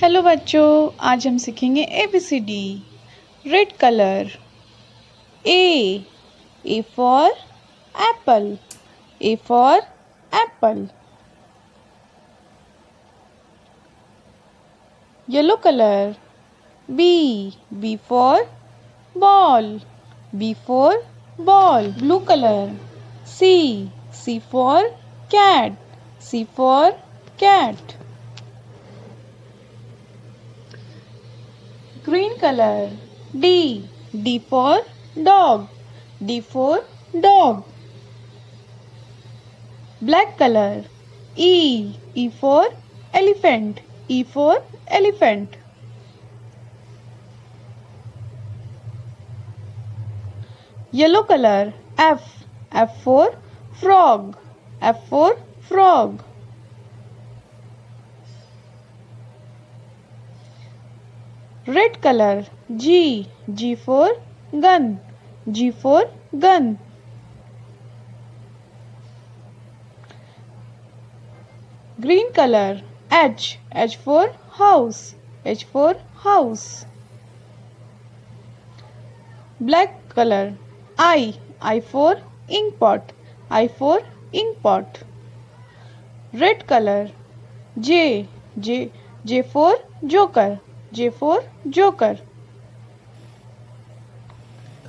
Hello बच्चों, आज हम सीखेंगे ABCD। Red colour A for apple, A for apple. Yellow colour B for ball, B for ball. Blue colour C for cat, C for cat. Green color D for dog, D for dog. Black color E for elephant, E for elephant. Yellow color F for frog, F for frog. Red color G for gun, G for gun. Green color H for house, H for house. Black color I for ink pot, I for ink pot. Red color J for joker, J for joker.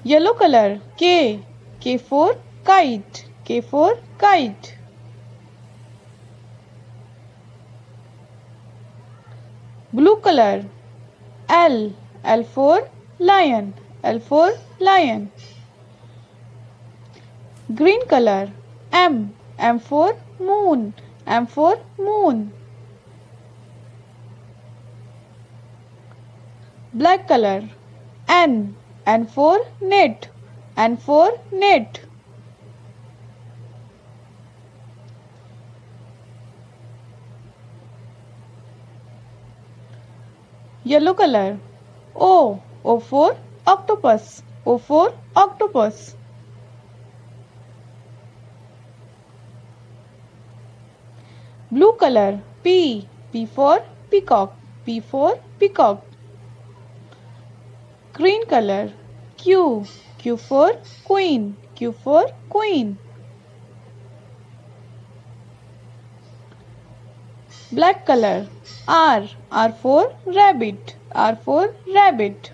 Yellow color K for kite, K for kite. Blue color L for lion, L for lion. Green color M for moon, M for moon. Black color N for net, N for net. Yellow color O for octopus, O for octopus. Blue color P for peacock, P for peacock. Green color Q for queen, Q for queen. Black color R for rabbit, R for rabbit.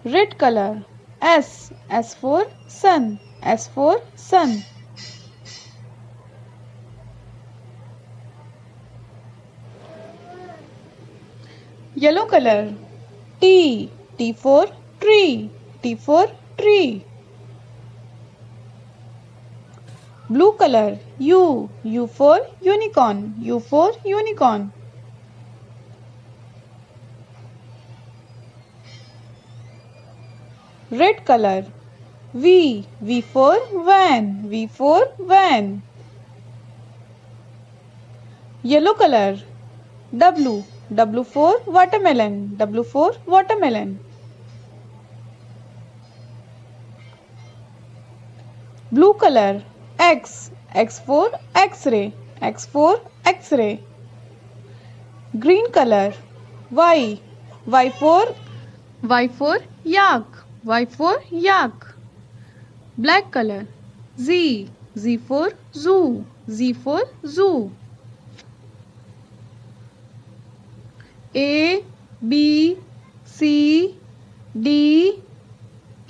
Red color S for sun, S for sun. Yellow color T for tree, T for tree. Blue color U for unicorn, U for unicorn. Red color V for van, V for van. Yellow color W for watermelon, W for watermelon. Blue color X for X-ray, X for X-ray. Green color Y for yak, Y for yak. Black color Z for zoo, Z for zoo. A B C D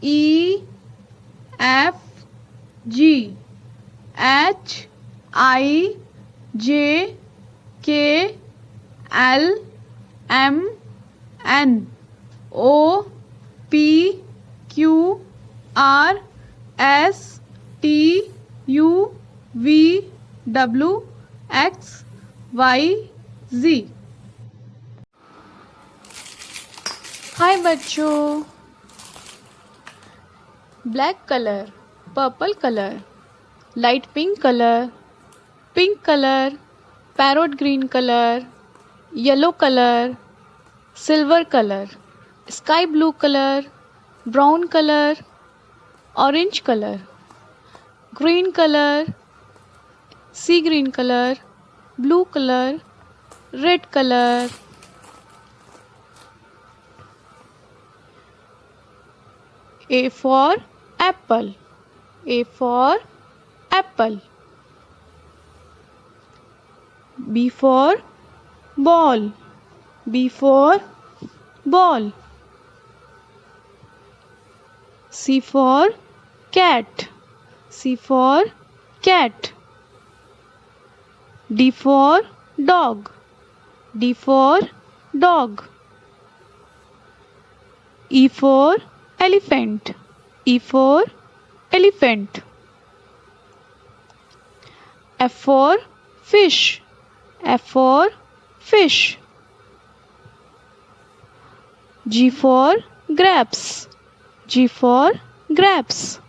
E F G H I J K L M N O P Q R S T U V W X Y Z। हाय बच्चों। Black colour, purple colour, light pink colour, parrot green colour, yellow colour, silver colour, sky blue colour, brown colour, orange colour, green colour, sea green color, blue color, red color. A for apple. A for apple. B for ball. B for ball. C for cat. C for cat. D for dog. D for dog. E for elephant. E for elephant. F for fish. F for fish. G for grapes. G for grapes.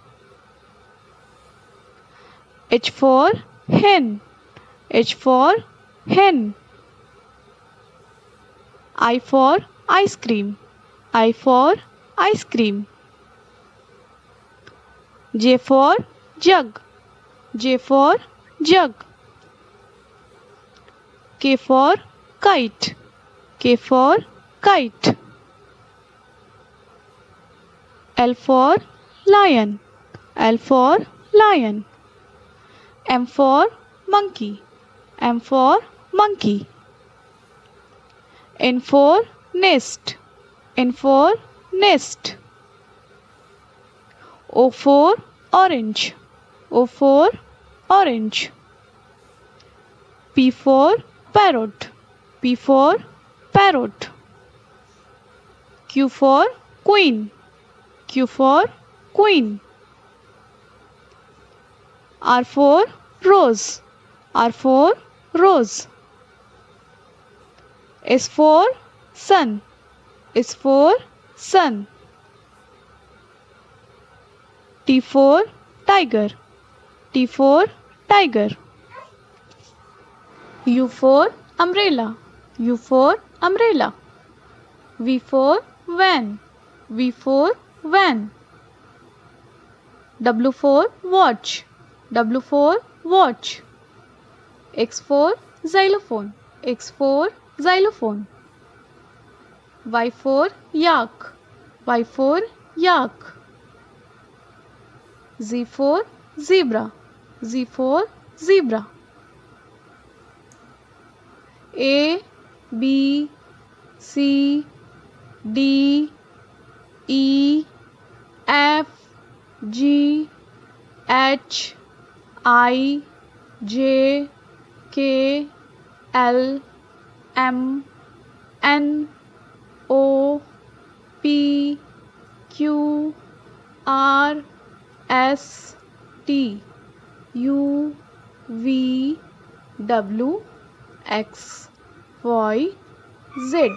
H for hen. H for hen. I for ice cream. I for ice cream. J for jug. J for jug. K for kite. K for kite. L for lion. L for lion. M for monkey. M for monkey. N for nest. N for nest. O for orange. O for orange. P for parrot. P for parrot. Q for queen. Q for queen. R for rose. R for rose. S for sun. S for sun. T for tiger. T for tiger. U for umbrella. U for umbrella. V for van. V for van. W for watch. W for watch. X for xylophone. X for xylophone. Y for yak. Y for yak. Z for zebra. Z for zebra. A, B, C, D, E, F, G, H, I, J, K, L, M, N, O, P, Q, R, S, T, U, V, W, X, Y, Z.